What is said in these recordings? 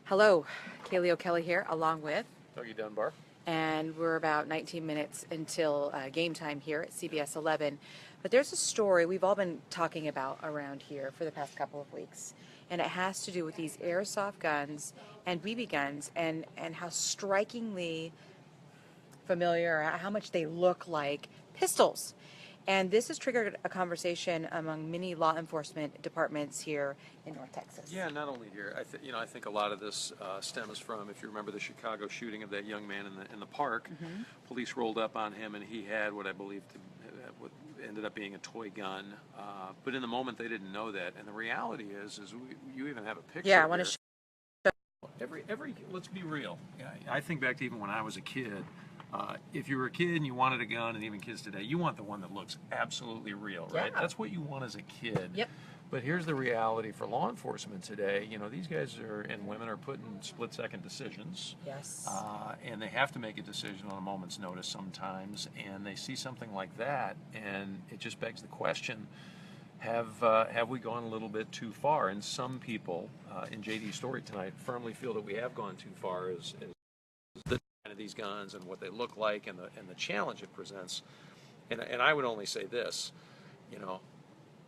Hello, Kaylee O'Kelly here, along with, Dougie Dunbar. and we're about 19 minutes until game time here at CBS 11. But there's a story we've all been talking about around here for the past couple of weeks, and it has to do with these airsoft guns and BB guns and how strikingly familiar, how much they look like pistols. And this has triggered a conversation among many law enforcement departments here in North Texas. Yeah, not only here. I think a lot of this stems from, if you remember the Chicago shooting of that young man in the park. Mm-hmm. Police rolled up on him, and he had what I believe what ended up being a toy gun. But in the moment, they didn't know that. And the reality is you even have a picture. Yeah, I want to show. Let's be real. I think back to even when I was a kid. If you were a kid and you wanted a gun, and even kids today, you want the one that looks absolutely real, right? Yeah. That's what you want as a kid. Yep. But here's the reality for law enforcement today. You know, these guys and women are put in split-second decisions. Yes. And they have to make a decision on a moment's notice sometimes, and they see something like that, and it just begs the question, have we gone a little bit too far? And some people, in JD's story tonight, firmly feel that we have gone too far as the of these guns and what they look like and the challenge it presents. And I would only say this, you know,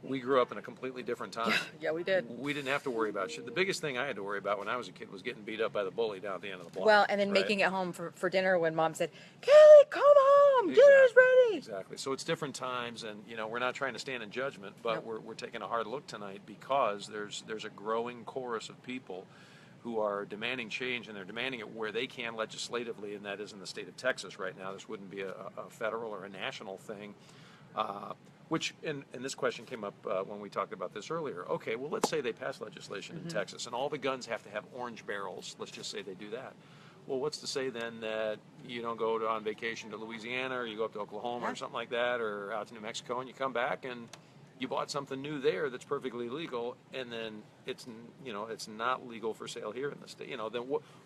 we grew up in a completely different time. Yeah, we did. We didn't have to worry about shit. The biggest thing I had to worry about when I was a kid was getting beat up by the bully down at the end of the block. Well, and then right? making it home for dinner when Mom said, "Kelly, come home, dinner's ready." Exactly. So it's different times, and you know, we're not trying to stand in judgment, but we're taking a hard look tonight because there's a growing chorus of people who are demanding change, and they're demanding it where they can legislatively, and that is in the state of Texas right now. This wouldn't be a federal or a national thing. And this question came up when we talked about this earlier. Okay, well, let's say they pass legislation in Texas, and all the guns have to have orange barrels. Let's just say they do that. Well, what's to say then that you don't go on vacation to Louisiana, or you go up to Oklahoma or something like that, or out to New Mexico, and you come back and you bought something new there that's perfectly legal, and then it's not legal for sale here in the state. You know, then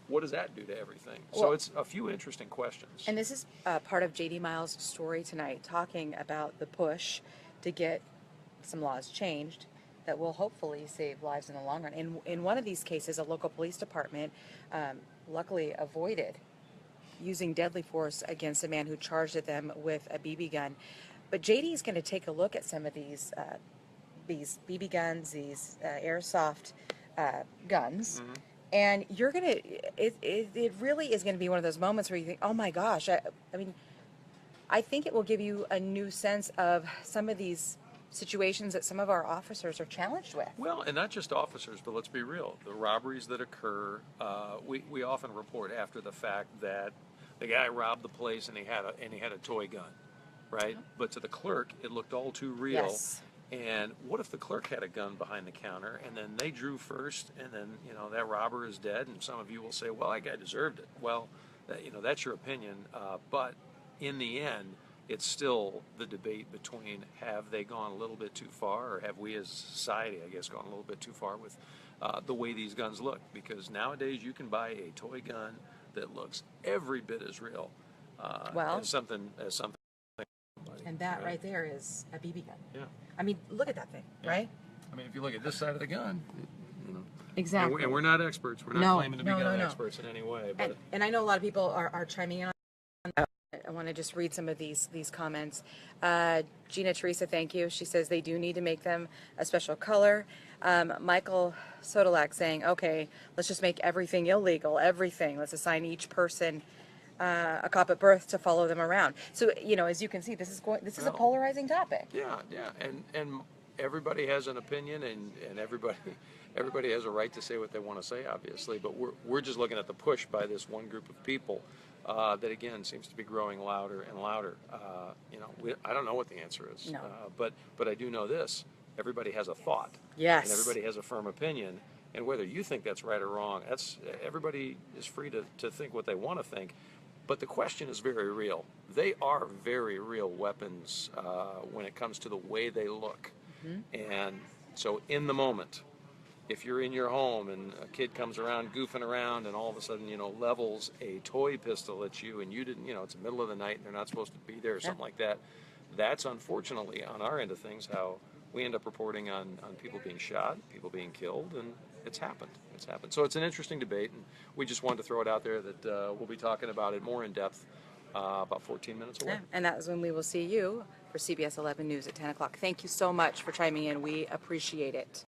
what does that do to everything? Well, so it's a few interesting questions. And this is part of JD Miles' story tonight, talking about the push to get some laws changed that will hopefully save lives in the long run. In one of these cases, a local police department luckily avoided using deadly force against a man who charged at them with a BB gun. But JD is going to take a look at some of these BB guns, these airsoft guns, and you're going to. It really is going to be one of those moments where you think, "Oh my gosh!" I mean, I think it will give you a new sense of some of these situations that some of our officers are challenged with. Well, and not just officers, but let's be real. The robberies that occur, we often report after the fact that the guy robbed the place and he had a toy gun. Right? But to the clerk, it looked all too real. Yes. And what if the clerk had a gun behind the counter, and then they drew first, and then, you know, that robber is dead, and some of you will say, well, that guy deserved it. Well, that's your opinion. But in the end, it's still the debate between have they gone a little bit too far, or have we as society, I guess, gone a little bit too far with the way these guns look? Because nowadays you can buy a toy gun that looks every bit as real as something. And that right there is a BB gun. Yeah. I mean, look at that thing, right? I mean, if you look at this side of the gun, you know. Exactly. And we're not experts. We're not claiming to be gun experts in any way. But and I know a lot of people are chiming in on that. I want to just read some of these comments. Gina Teresa, thank you. She says they do need to make them a special color. Michael Sodalak saying, okay, let's just make everything illegal, everything. Let's assign each person a cop at birth to follow them around. So, you know, as you can see, this is a polarizing topic. Yeah, and everybody has an opinion, and everybody has a right to say what they want to say, obviously. But we're just looking at the push by this one group of people that again seems to be growing louder and louder. I don't know what the answer is, but I do know this: everybody has a thought, yes, and everybody has a firm opinion. And whether you think that's right or wrong, everybody is free to think what they want to think. But the question is very real. They are very real weapons when it comes to the way they look. And so in the moment, if you're in your home and a kid comes around goofing around and all of a sudden, levels a toy pistol at you and you didn't, it's the middle of the night and they're not supposed to be there or something like that, that's unfortunately on our end of things how we end up reporting on people being shot, people being killed, and it's happened. It's happened. So it's an interesting debate, and we just wanted to throw it out there that we'll be talking about it more in depth about 14 minutes away. Yeah, and that is when we will see you for CBS 11 News at 10 o'clock. Thank you so much for chiming in. We appreciate it.